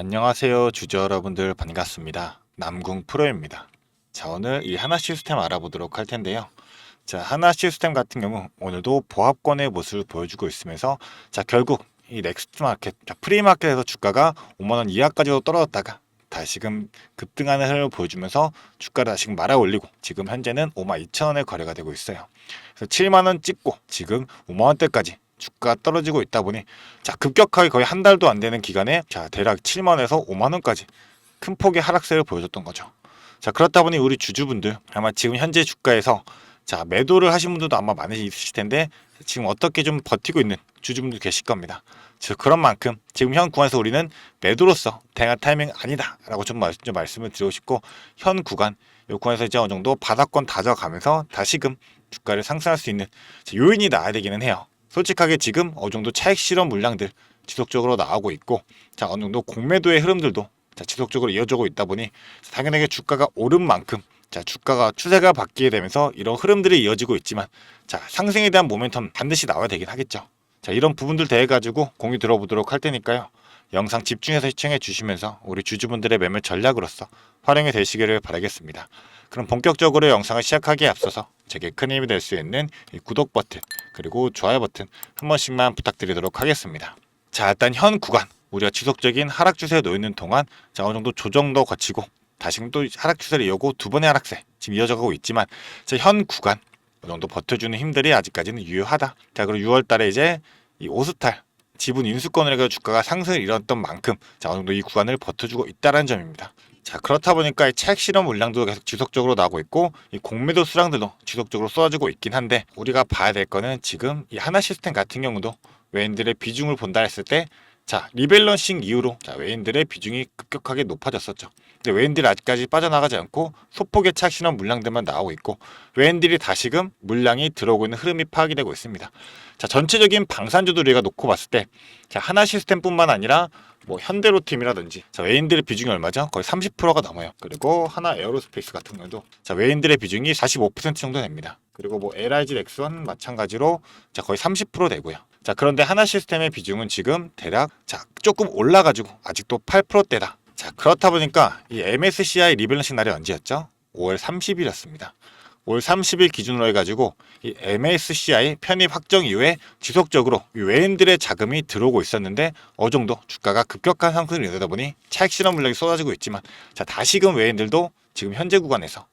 안녕하세요, 주주 여러분들 반갑습니다. 남궁 프로입니다. 자, 오늘 이 하나 시스템 알아보도록 할 텐데요. 자, 하나 시스템 같은 경우 오늘도 보합권의 모습을 보여주고 있으면서 자, 결국 이 넥스트 마켓, 자, 프리마켓에서 주가가 5만 원 이하까지도 떨어졌다가 다시금 급등하는 흐름을 보여주면서 주가를 다시금 말아 올리고 지금 현재는 5만 2천 원에 거래가 되고 있어요. 그래서 7만 원 찍고 지금 5만 원대까지 주가가 떨어지고 있다 보니 자, 급격하게 거의 한 달도 안 되는 기간에 자, 대략 7만 원에서 5만 원까지 큰 폭의 하락세를 보여줬던 거죠. 자, 그렇다 보니 우리 주주분들 아마 지금 현재 주가에서 자, 매도를 하신 분들도 아마 많이 있으실 텐데 지금 어떻게 좀 버티고 있는 주주분들 계실 겁니다. 즉 그런 만큼 지금 현 구간에서 우리는 매도로서 대응할 타이밍 아니다 라고 좀 말씀을 드리고 싶고, 현 구간 이 구간에서 이제 어느 정도 바닥권 다져가면서 다시금 주가를 상승할 수 있는 요인이 나와야 되기는 해요. 솔직하게 지금 어느 정도 차익 실현 물량들 지속적으로 나오고 있고, 자, 어느 정도 공매도의 흐름들도 자, 지속적으로 이어지고 있다 보니 당연하게 주가가 오른 만큼 자, 주가가 추세가 바뀌게 되면서 이런 흐름들이 이어지고 있지만 자, 상승에 대한 모멘텀 반드시 나와야 되긴 하겠죠. 자, 이런 부분들 대해 가지고 공유 들어보도록 할 테니까요. 영상 집중해서 시청해 주시면서 우리 주주분들의 매매 전략으로서 활용이 되시기를 바라겠습니다. 그럼 본격적으로 영상을 시작하기에 앞서서 제게 큰 힘이 될 수 있는 이 구독 버튼 그리고 좋아요 버튼 한 번씩만 부탁드리도록 하겠습니다. 자, 일단 현 구간 우리가 지속적인 하락 추세에 놓여 있는 동안 자, 어느 정도 조정도 거치고 다시금 또 하락 추세를 이어고 두 번의 하락세 지금 이어져가고 있지만 자, 현 구간 어느 정도 버텨주는 힘들이 아직까지는 유효하다. 자, 그리고 6월 달에 이제 이 오스탈 지분 인수권을 해서 주가가 상승을 이뤘던 만큼 자, 어느 정도 이 구간을 버텨주고 있다는 점입니다. 자, 그렇다 보니까 이 차익 실현 물량도 계속 지속적으로 나오고 있고 이 공매도 수량들도 지속적으로 쏟아지고 있긴 한데, 우리가 봐야 될 거는 지금 이 하나 시스템 같은 경우도 외인들의 비중을 본다 했을 때 자, 리밸런싱 이후로 자, 외인들의 비중이 급격하게 높아졌었죠. 근데 외인들이 아직까지 빠져나가지 않고 소폭의 차익 실현 물량들만 나오고 있고 외인들이 다시금 물량이 들어오고 있는 흐름이 파악이 되고 있습니다. 자, 전체적인 방산주도 우리가 놓고 봤을 때 자, 하나 시스템뿐만 아니라 뭐 현대로템이라든지 자, 외인들의 비중이 얼마죠? 거의 30%가 넘어요. 그리고 하나 에어로스페이스 같은 경우도 자, 외인들의 비중이 45% 정도 됩니다. 그리고 뭐 LIG 넥스원 마찬가지로 자, 거의 30% 되고요. 자, 그런데 하나 시스템의 비중은 지금 대략 자, 조금 올라가지고 아직도 8%대다. 자, 그렇다 보니까 이 MSCI 리밸런싱 날이 언제였죠? 5월 30일이었습니다. 5월 30일 기준으로 해가지고 이 MSCI 편입 확정 이후에 지속적으로 이 외인들의 자금이 들어오고 있었는데 어느 정도 주가가 급격한 상승을 이루다 보니 차익 실현 물량이 쏟아지고 있지만 자, 다시금 외인들도 지금 현재 구간에서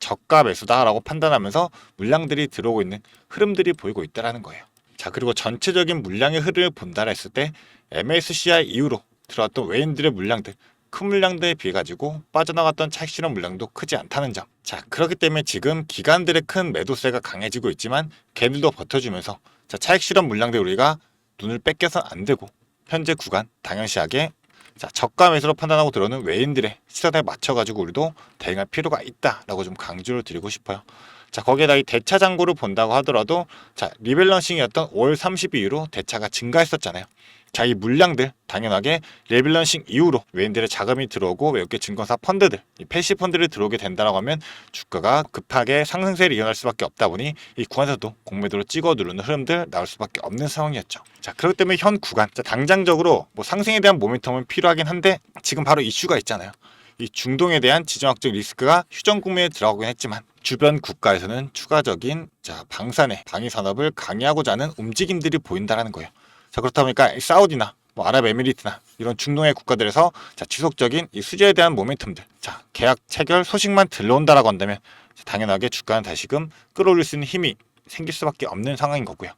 저가 매수다라고 판단하면서 물량들이 들어오고 있는 흐름들이 보이고 있다는 거예요. 자, 그리고 전체적인 물량의 흐름을 본다 했을 때 MSCI 이후로 들어왔던 외인들의 물량들 큰 물량들에 비해 가지고 빠져나갔던 차익 실현 물량도 크지 않다는 점. 자, 그렇기 때문에 지금 기관들의 큰 매도세가 강해지고 있지만 걔들도 버텨주면서 자, 차익 실현 물량들 우리가 눈을 뺏겨서 안 되고 현재 구간 당연시하게 자, 저가 매수로 판단하고 들어오는 외인들의 시선에 맞춰가지고 우리도 대응할 필요가 있다라고 좀 강조를 드리고 싶어요. 자, 거기에다 이 대차 잔고를 본다고 하더라도 자, 리밸런싱이었던 5월 30일 이후로 대차가 증가했었잖아요. 자, 이 물량들 당연하게 리밸런싱 이후로 외인들의 자금이 들어오고 외국계 증권사 펀드들, 이 패시 펀드를 들어오게 된다라고 하면 주가가 급하게 상승세를 이어날 수밖에 없다 보니 이 구간에서도 공매도로 찍어 누르는 흐름들 나올 수밖에 없는 상황이었죠. 자, 그렇기 때문에 현 구간 자, 당장적으로 뭐 상승에 대한 모멘텀은 필요하긴 한데 지금 바로 이슈가 있잖아요. 이 중동에 대한 지정학적 리스크가 휴전 국면에 들어가긴 했지만 주변 국가에서는 추가적인 자, 방산의 방위 산업을 강화하고자 하는 움직임들이 보인다라는 거예요. 자, 그렇다 보니까 사우디나 뭐 아랍에미리트나 이런 중동의 국가들에서 자, 지속적인 이 수주에 대한 모멘텀들 자, 계약 체결 소식만 들러온다라고 한다면 당연하게 주가는 다시금 끌어올릴 수 있는 힘이 생길 수밖에 없는 상황인 거고요.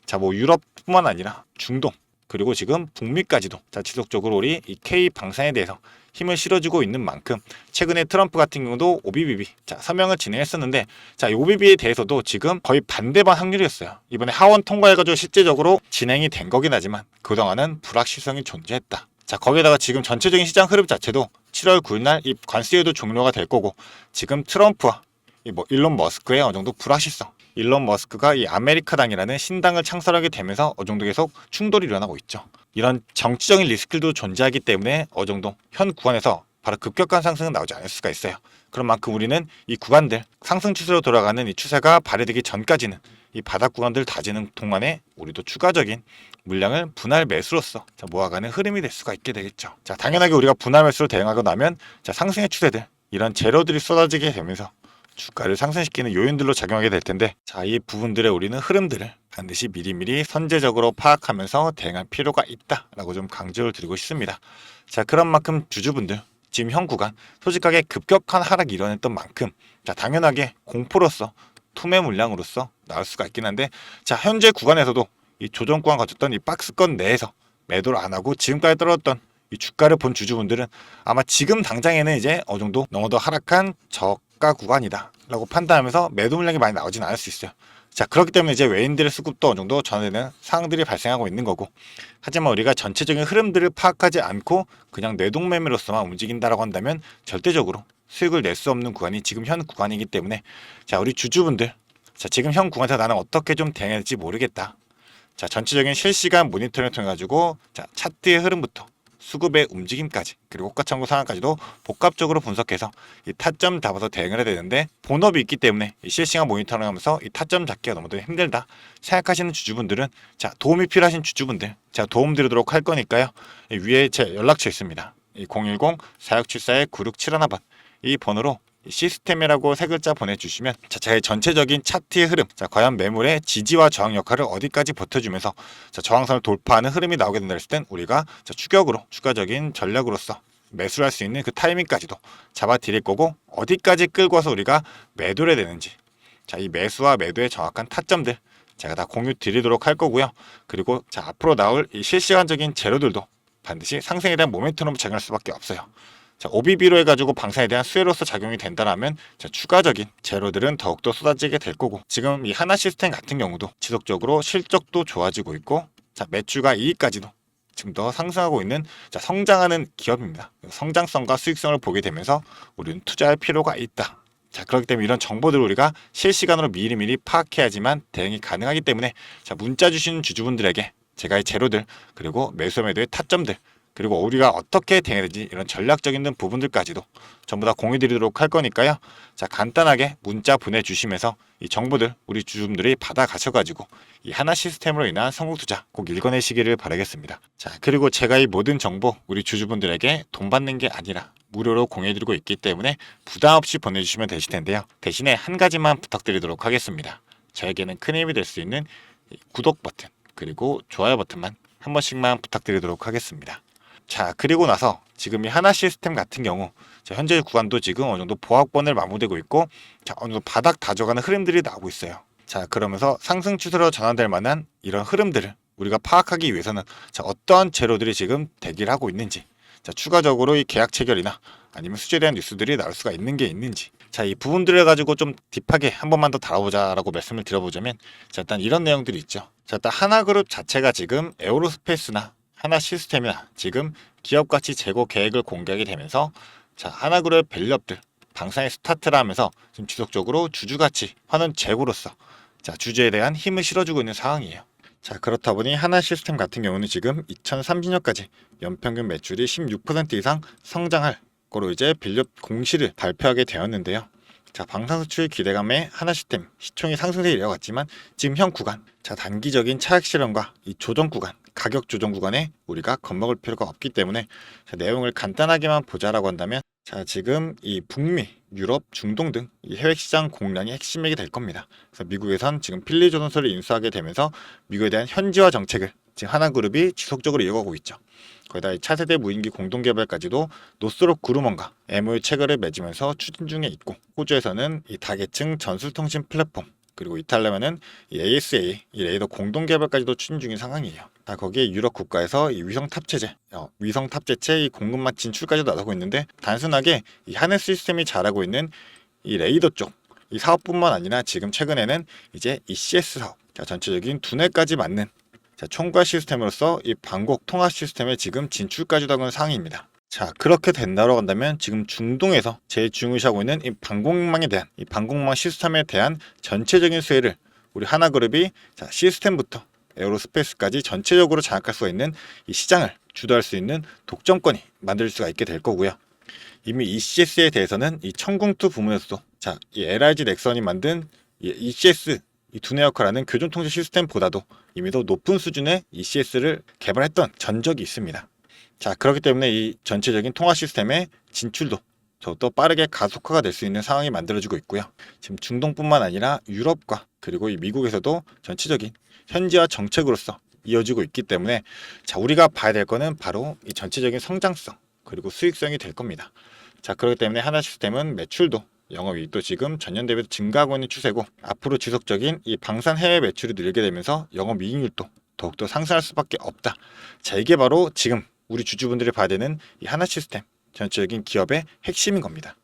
자, 뭐 유럽뿐만 아니라 중동 그리고 지금 북미까지도 자, 지속적으로 우리 이 K 방산에 대해서 힘을 실어주고 있는 만큼 최근에 트럼프 같은 경우도 OBBB 자, 서명을 진행했었는데 자, 이 OBBB에 대해서도 지금 거의 반대반 확률이었어요. 이번에 하원 통과해가지고 실제적으로 진행이 된 거긴 하지만 그동안은 불확실성이 존재했다. 자, 거기에다가 지금 전체적인 시장 흐름 자체도 7월 9일 날 이 관세율도 종료가 될 거고 지금 트럼프와 이 뭐 일론 머스크의 어느 정도 불확실성 일론 머스크가 이 아메리카당이라는 신당을 창설하게 되면서 어느 정도 계속 충돌이 일어나고 있죠. 이런 정치적인 리스크도 존재하기 때문에 어느 정도 현 구간에서 바로 급격한 상승은 나오지 않을 수가 있어요. 그런 만큼 우리는 이 구간들 상승 추세로 돌아가는 이 추세가 발휘되기 전까지는 이 바닥 구간들 다지는 동안에 우리도 추가적인 물량을 분할 매수로서 모아가는 흐름이 될 수가 있게 되겠죠. 자, 당연하게 우리가 분할 매수로 대응하고 나면 상승의 추세들, 이런 재료들이 쏟아지게 되면서 주가를 상승시키는 요인들로 작용하게 될 텐데, 자, 이 부분들의 우리는 흐름들을 반드시 미리미리 선제적으로 파악하면서 대응할 필요가 있다라고 좀 강조를 드리고 싶습니다. 자, 그런 만큼 주주분들 지금 현 구간 솔직하게 급격한 하락이 일어났던 만큼, 자, 당연하게 공포로서 투매 물량으로서 나올 수가 있긴 한데, 자, 현재 구간에서도 이 조정 구간 거쳤던 이 박스권 내에서 매도를 안 하고 지금까지 떨어졌던 이 주가를 본 주주분들은 아마 지금 당장에는 이제 어느 정도 너무 더 하락한 저가 구간이다 라고 판단하면서 매도 물량이 많이 나오진 않을 수 있어요. 자, 그렇기 때문에 이제 외인들의 수급도 어느 정도 전환되는 상황들이 발생하고 있는 거고, 하지만 우리가 전체적인 흐름들을 파악하지 않고 그냥 뇌동매매로서만 움직인다라고 한다면 절대적으로 수익을 낼 수 없는 구간이 지금 현 구간이기 때문에, 자, 우리 주주분들, 자, 지금 현 구간에서 나는 어떻게 좀 대응해야 될지 모르겠다. 자, 전체적인 실시간 모니터링을 통해 가지고, 자, 차트의 흐름부터 수급의 움직임까지, 그리고 호가창고 상황까지도 복합적으로 분석해서 이 타점 잡아서 대응을 해야 되는데, 본업이 있기 때문에 이 실시간 모니터링 하면서 이 타점 잡기가 너무도 힘들다 생각하시는 주주분들은, 자, 도움이 필요하신 주주분들, 제가 도움 드리도록 할 거니까요, 위에 제 연락처 있습니다. 이 010-4674-9671번 이 번호로 시스템이라고 세 글자 보내주시면, 자, 제 전체적인 차트의 흐름, 자, 과연 매물의 지지와 저항 역할을 어디까지 버텨주면서, 자, 저항선을 돌파하는 흐름이 나오게 된다 했을 땐 우리가, 자, 추격으로 추가적인 전략으로서 매수를 할 수 있는 그 타이밍까지도 잡아 드릴 거고, 어디까지 끌고 와서 우리가 매도를 해야 되는지, 자, 이 매수와 매도의 정확한 타점들 제가 다 공유 드리도록 할 거고요. 그리고, 자, 앞으로 나올 이 실시간적인 재료들도 반드시 상승에 대한 모멘텀으로 작용할 수밖에 없어요. 자, OBB로 해가지고 방산에 대한 수혜로서 작용이 된다라면, 자, 추가적인 재료들은 더욱더 쏟아지게 될 거고, 지금 이 하나 시스템 같은 경우도 지속적으로 실적도 좋아지고 있고, 자, 매출과 이익까지도 지금 더 상승하고 있는, 자, 성장하는 기업입니다. 성장성과 수익성을 보게 되면서 우리는 투자할 필요가 있다. 자, 그렇기 때문에 이런 정보들을 우리가 실시간으로 미리미리 파악해야지만 대응이 가능하기 때문에, 자, 문자 주시는 주주분들에게 제가 이 재료들, 그리고 매수 매도의 타점들, 그리고 우리가 어떻게 대응해야 되지, 이런 전략적인 부분들까지도 전부 다 공유 드리도록 할 거니까요. 자, 간단하게 문자 보내주시면서 이 정보들 우리 주주분들이 받아가셔가지고 이 하나 시스템으로 인한 성공 투자 꼭 읽어내시기를 바라겠습니다. 자, 그리고 제가 이 모든 정보 우리 주주분들에게 돈 받는 게 아니라 무료로 공유해드리고 있기 때문에 부담 없이 보내주시면 되실 텐데요. 대신에 한 가지만 부탁드리도록 하겠습니다. 저에게는 큰 힘이 될 수 있는 구독 버튼, 그리고 좋아요 버튼만 한 번씩만 부탁드리도록 하겠습니다. 자, 그리고 나서 지금 이 하나 시스템 같은 경우, 자, 현재 구간도 지금 어느 정도 보합권을 마무리되고 있고, 자, 어느 정도 바닥 다져가는 흐름들이 나오고 있어요. 자, 그러면서 상승 추세로 전환될 만한 이런 흐름들을 우리가 파악하기 위해서는, 자, 어떠한 재료들이 지금 대기를 하고 있는지, 자, 추가적으로 이 계약 체결이나 아니면 수주에 대한 뉴스들이 나올 수가 있는 게 있는지, 자, 이 부분들을 가지고 좀 딥하게 한 번만 더 다뤄보자라고 말씀을 드려보자면, 자, 일단 이런 내용들이 있죠. 자, 일단 하나그룹 자체가 지금 에어로스페이스나 하나 시스템이나 지금 기업가치 재고 계획을 공개하게 되면서, 자, 하나그룹 밸류업들 방산의 스타트를 하면서 지금 지속적으로 주주가치 환원 재고로서, 자, 주주에 대한 힘을 실어주고 있는 상황이에요. 자, 그렇다 보니 하나 시스템 같은 경우는 지금 2030년까지 연평균 매출이 16% 이상 성장할 거로 이제 밸류업 공시를 발표하게 되었는데요. 자, 방산수출 기대감에 하나 시스템 시총이 상승세에 이어갔지만 지금 현 구간, 자, 단기적인 차익 실현과 이 조정 구간, 가격 조정 구간에 우리가 겁먹을 필요가 없기 때문에, 자, 내용을 간단하게만 보자라고 한다면, 자, 지금 이 북미, 유럽, 중동 등 이 해외 시장 공략이 핵심이 될 겁니다. 그래서 미국에선 지금 필리 조선소를 인수하게 되면서 미국에 대한 현지화 정책을 지금 하나그룹이 지속적으로 이어가고 있죠. 거기다 이 차세대 무인기 공동개발까지도 노스롭 그루먼과 MOU 체결을 맺으면서 추진 중에 있고, 호주에서는 이 다계층 전술통신 플랫폼, 그리고 이탈리아는 이 ASA, 이 레이더 공동개발까지도 추진 중인 상황이에요. 거기에 유럽 국가에서 이 위성 탑재체 이 공급망 진출까지도 나서고 있는데, 단순하게 이 하늘 시스템이 잘하고 있는 이 레이더 쪽 이 사업뿐만 아니라 지금 최근에는 이제 ECS 사업, 자, 전체적인 두뇌까지 맞는, 자, 총괄 시스템으로서 이 방곡 통합 시스템에 지금 진출까지도 하는 상황입니다. 자, 그렇게 된다고 한다면 지금 중동에서 제일 중요시하고 있는 이 방공망에 대한, 이 방공망 시스템에 대한 전체적인 수혜를 우리 하나그룹이, 자, 시스템부터 에어로스페이스까지 전체적으로 장악할 수가 있는 이 시장을 주도할 수 있는 독점권이 만들 수가 있게 될 거고요. 이미 ECS에 대해서는 이 청궁2 부문에서도, 자, 이 LIG 넥선이 만든 이 ECS 이 두뇌 역할하는 교존통제 시스템보다도 이미 더 높은 수준의 ECS를 개발했던 전적이 있습니다. 자, 그렇기 때문에 이 전체적인 통화 시스템의 진출도 더욱더 빠르게 가속화가 될 수 있는 상황이 만들어지고 있고요. 지금 중동뿐만 아니라 유럽과 그리고 이 미국에서도 전체적인 현지화 정책으로서 이어지고 있기 때문에 자, 우리가 봐야 될 거는 바로 이 전체적인 성장성 그리고 수익성이 될 겁니다. 자, 그렇기 때문에 하나 시스템은 매출도 영업이익도 지금 전년 대비 증가하고 있는 추세고, 앞으로 지속적인 이 방산 해외 매출이 늘게 되면서 영업이익률도 더욱더 상승할 수밖에 없다. 자, 이게 바로 지금 우리 주주분들이 봐야 되는 이 하나 시스템 전체적인 기업의 핵심인 겁니다.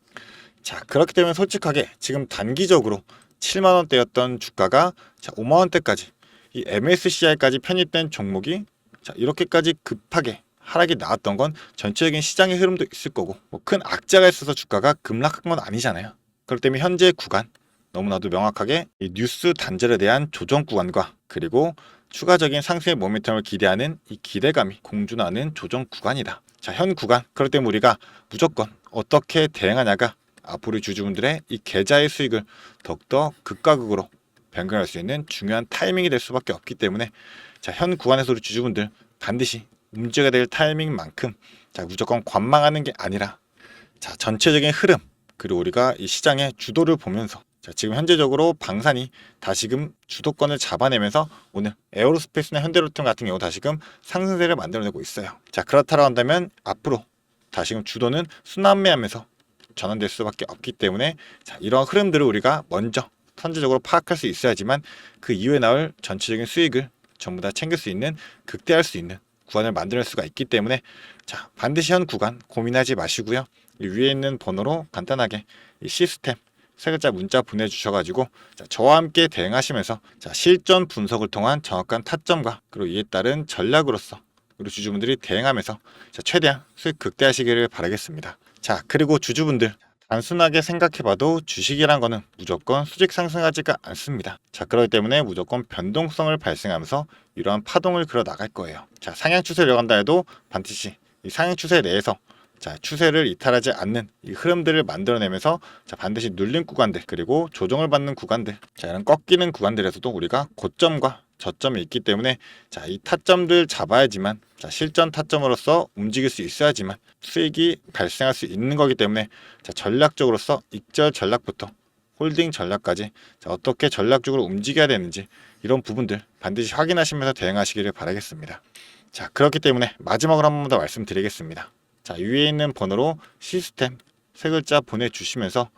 자, 그렇기 때문에 솔직하게 지금 단기적으로 7만원대였던 주가가 자, 5만원대까지 이 MSCI까지 편입된 종목이 자, 이렇게까지 급하게 하락이 나왔던 건 전체적인 시장의 흐름도 있을 거고, 뭐 큰 악재가 있어서 주가가 급락한 건 아니잖아요. 그렇기 때문에 현재 구간 너무나도 명확하게 이 뉴스 단절에 대한 조정 구간과 그리고 추가적인 상승의 모멘텀을 기대하는 이 기대감이 공존하는 조정 구간이다. 자, 현 구간, 그렇기 때문에 우리가 무조건 어떻게 대응하냐가 앞으로 주주분들의 이 계좌의 수익을 더욱더 극과 극으로 변경할 수 있는 중요한 타이밍이 될 수밖에 없기 때문에 자, 현 구간에서 우리 주주분들 반드시 움직여야 될 타이밍만큼 자, 무조건 관망하는 게 아니라 자, 전체적인 흐름 그리고 우리가 이 시장의 주도를 보면서 자, 지금 현재적으로 방산이 다시금 주도권을 잡아내면서 오늘 에어로스페이스나 현대로템 같은 경우 다시금 상승세를 만들어내고 있어요. 자, 그렇다고 한다면 앞으로 다시금 주도는 순환매하면서 전환될 수밖에 없기 때문에 자, 이러한 흐름들을 우리가 먼저 선제적으로 파악할 수 있어야지만 그 이후에 나올 전체적인 수익을 전부 다 챙길 수 있는, 극대화할 수 있는 구간을 만들 수가 있기 때문에 자, 반드시 현 구간 고민하지 마시고요. 이 위에 있는 번호로 간단하게 이 시스템 세 글자 문자 보내주셔가지고 자, 저와 함께 대응하시면서 자, 실전 분석을 통한 정확한 타점과 그리고 이에 따른 전략으로서 우리 주주분들이 대응하면서 자, 최대한 수익 극대화하시기를 바라겠습니다. 자, 그리고 주주분들 단순하게 생각해봐도 주식이란 거는 무조건 수직 상승하지가 않습니다. 자, 그렇기 때문에 무조건 변동성을 발생하면서 이러한 파동을 그려 나갈 거예요. 자, 상향 추세를 이어간다 해도 반드시 이 상향 추세 내에서 자, 추세를 이탈하지 않는 이 흐름들을 만들어내면서 자, 반드시 눌린 구간들 그리고 조정을 받는 구간들, 자, 이런 꺾이는 구간들에서도 우리가 고점과 저점이 있기 때문에 자, 이 타점들 잡아야지만 자, 실전 타점으로서 움직일 수 있어야지만 수익이 발생할 수 있는 거기 때문에 자, 전략적으로서 익절 전략부터 홀딩 전략까지 자, 어떻게 전략적으로 움직여야 되는지 이런 부분들 반드시 확인하시면서 대응하시기를 바라겠습니다. 자, 그렇기 때문에 마지막으로 한 번 더 말씀드리겠습니다. 자, 위에 있는 번호로 시스템 세 글자 보내주시면서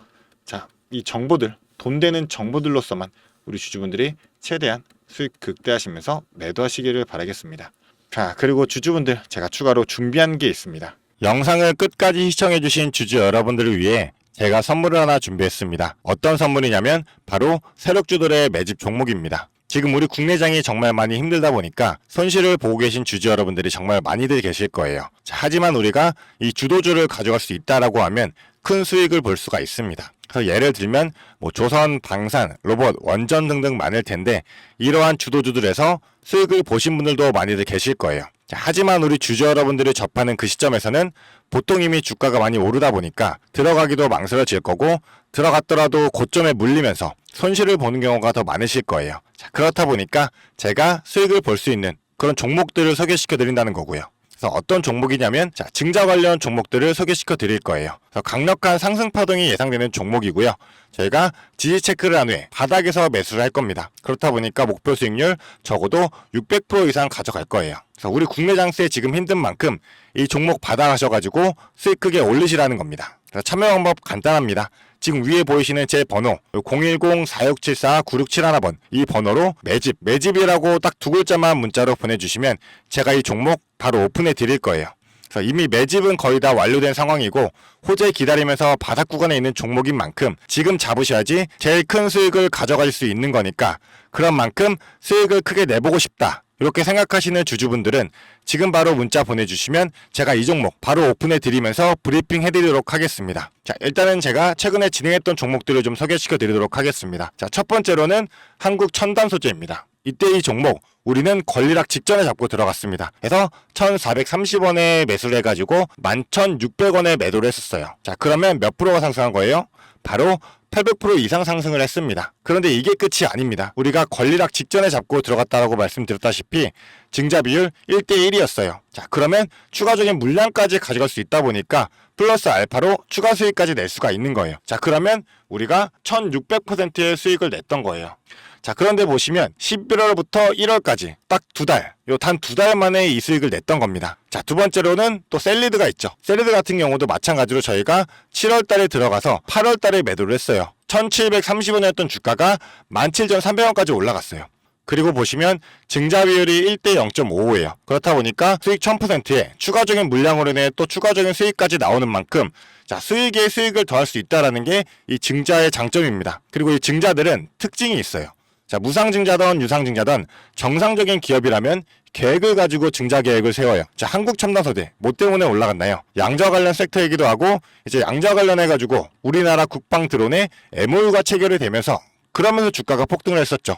자, 이 정보들, 돈 되는 정보들로서만 우리 주주분들이 최대한 수익 극대화하시면서 매도하시기를 바라겠습니다. 자, 그리고 주주분들 제가 추가로 준비한 게 있습니다. 영상을 끝까지 시청해주신 주주 여러분들을 위해 제가 선물을 하나 준비했습니다. 어떤 선물이냐면 바로 세력주들의 매집 종목입니다. 지금 우리 국내장이 정말 많이 힘들다 보니까 손실을 보고 계신 주주 여러분들이 정말 많이들 계실 거예요. 자, 하지만 우리가 이 주도주를 가져갈 수 있다라고 하면 큰 수익을 볼 수가 있습니다. 그래서 예를 들면 뭐 조선, 방산, 로봇, 원전 등등 많을 텐데 이러한 주도주들에서 수익을 보신 분들도 많이들 계실 거예요. 자, 하지만 우리 주주 여러분들이 접하는 그 시점에서는 보통 이미 주가가 많이 오르다 보니까 들어가기도 망설여질 거고, 들어갔더라도 고점에 물리면서 손실을 보는 경우가 더 많으실 거예요. 자, 그렇다 보니까 제가 수익을 볼 수 있는 그런 종목들을 소개시켜 드린다는 거고요. 그래서 어떤 종목이냐면 자, 증자 관련 종목들을 소개시켜 드릴 거예요. 그래서 강력한 상승 파동이 예상되는 종목이고요. 저희가 지지 체크를 한 후에 바닥에서 매수를 할 겁니다. 그렇다 보니까 목표 수익률 적어도 600% 이상 가져갈 거예요. 그래서 우리 국내 장세 지금 힘든 만큼 이 종목 받아가셔가지고 수익 크게 올리시라는 겁니다. 그래서 참여 방법 간단합니다. 지금 위에 보이시는 제 번호 010-4674-9671번 이 번호로 매집이라고 딱 두 글자만 문자로 보내주시면 제가 이 종목 바로 오픈해 드릴 거예요. 그래서 이미 매집은 거의 다 완료된 상황이고 호재 기다리면서 바닥 구간에 있는 종목인 만큼 지금 잡으셔야지 제일 큰 수익을 가져갈 수 있는 거니까, 그런 만큼 수익을 크게 내보고 싶다 이렇게 생각하시는 주주분들은 지금 바로 문자 보내주시면 제가 이 종목 바로 오픈해 드리면서 브리핑 해드리도록 하겠습니다. 자, 일단은 제가 최근에 진행했던 종목들을 좀 소개시켜 드리도록 하겠습니다. 자, 첫 번째로는 한국 첨단 소재입니다. 이때 이 종목 우리는 권리락 직전에 잡고 들어갔습니다. 그래서 1430원에 매수를 해가지고 11,600원에 매도를 했었어요. 자, 그러면 몇 프로가 상승한 거예요? 바로 800% 이상 상승을 했습니다. 그런데 이게 끝이 아닙니다. 우리가 권리락 직전에 잡고 들어갔다라고 말씀드렸다시피 증자 비율 1대1이었어요. 자, 그러면 추가적인 물량까지 가져갈 수 있다 보니까 플러스 알파로 추가 수익까지 낼 수가 있는 거예요. 자, 그러면 우리가 1600%의 수익을 냈던 거예요. 자, 그런데 보시면 11월부터 1월까지 딱 두 달, 단 두 달 만에 이 수익을 냈던 겁니다. 자, 두 번째로는 또 셀리드 있죠. 셀리드 같은 경우도 마찬가지로 저희가 7월 달에 들어가서 8월 달에 매도를 했어요. 1730원이었던 주가가 17,300원까지 올라갔어요. 그리고 보시면 증자 비율이 1대 0.55예요. 그렇다 보니까 수익 1000%에 추가적인 물량으로 인해 또 추가적인 수익까지 나오는 만큼 자, 수익에 수익을 더할 수 있다는 게 이 증자의 장점입니다. 그리고 이 증자들은 특징이 있어요. 자, 무상증자든 유상증자든 정상적인 기업이라면 계획을 가지고 증자 계획을 세워요. 자, 한국첨단소재 뭐 때문에 올라갔나요? 양자 관련 섹터이기도 하고 이제 양자 관련해 가지고 우리나라 국방 드론에 MOU가 체결이 되면서 그러면서 주가가 폭등을 했었죠.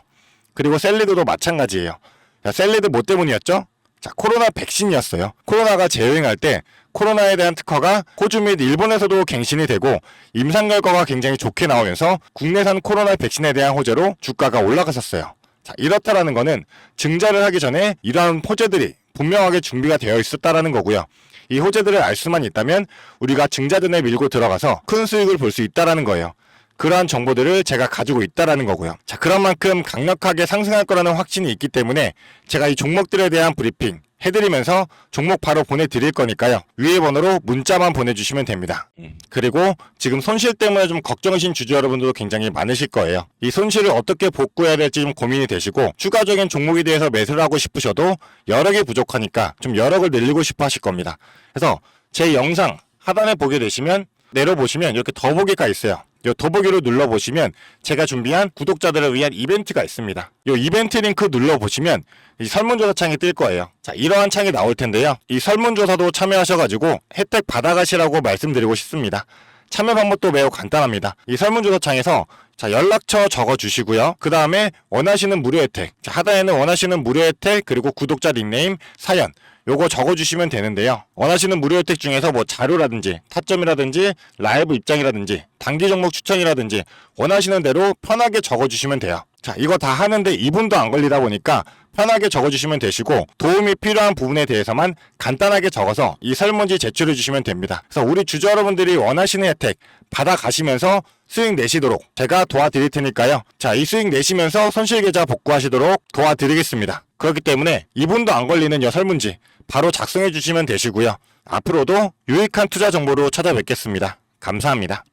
그리고 셀리드도 마찬가지예요. 자, 셀리드 뭐 때문이었죠? 자, 코로나 백신이었어요. 코로나가 재유행할 때 코로나에 대한 특허가 호주 및 일본에서도 갱신이 되고 임상 결과가 굉장히 좋게 나오면서 국내산 코로나 백신에 대한 호재로 주가가 올라갔었어요. 자, 이렇다라는 거는 증자를 하기 전에 이러한 호재들이 분명하게 준비가 되어 있었다라는 거고요. 이 호재들을 알 수만 있다면 우리가 증자전에 밀고 들어가서 큰 수익을 볼 수 있다라는 거예요. 그러한 정보들을 제가 가지고 있다라는 거고요. 자, 그런 만큼 강력하게 상승할 거라는 확신이 있기 때문에 제가 이 종목들에 대한 브리핑 해드리면서 종목 바로 보내드릴 거니까요. 위에 번호로 문자만 보내주시면 됩니다. 그리고 지금 손실 때문에 좀 걱정이신 주주 여러분들도 굉장히 많으실 거예요. 이 손실을 어떻게 복구해야 될지 좀 고민이 되시고 추가적인 종목에 대해서 매수를 하고 싶으셔도 여력이 부족하니까 좀 여력을 늘리고 싶어 하실 겁니다. 그래서 제 영상 하단에 보게 되시면 내려보시면 이렇게 더보기가 있어요. 이 더보기로 눌러보시면 제가 준비한 구독자들을 위한 이벤트가 있습니다. 이 이벤트 링크 눌러보시면 이 설문조사 창이 뜰 거예요. 자, 이러한 창이 나올 텐데요. 이 설문조사도 참여하셔가지고 혜택 받아가시라고 말씀드리고 싶습니다. 참여 방법도 매우 간단합니다. 이 설문조사 창에서 자, 연락처 적어주시고요. 그 다음에 원하시는 무료 혜택, 자, 하단에는 원하시는 무료 혜택 그리고 구독자 닉네임, 사연 요거 적어주시면 되는데요. 원하시는 무료 혜택 중에서 뭐 자료라든지 타점이라든지 라이브 입장이라든지 단기 종목 추천이라든지 원하시는 대로 편하게 적어주시면 돼요. 자, 이거 다 하는데 2분도 안 걸리다 보니까 편하게 적어주시면 되시고 도움이 필요한 부분에 대해서만 간단하게 적어서 이 설문지 제출해 주시면 됩니다. 그래서 우리 주주 여러분들이 원하시는 혜택 받아가시면서 수익 내시도록 제가 도와드릴 테니까요. 자, 이 수익 내시면서 손실계좌 복구하시도록 도와드리겠습니다. 그렇기 때문에 2분도 안 걸리는 이 설문지 바로 작성해 주시면 되시고요. 앞으로도 유익한 투자 정보로 찾아뵙겠습니다. 감사합니다.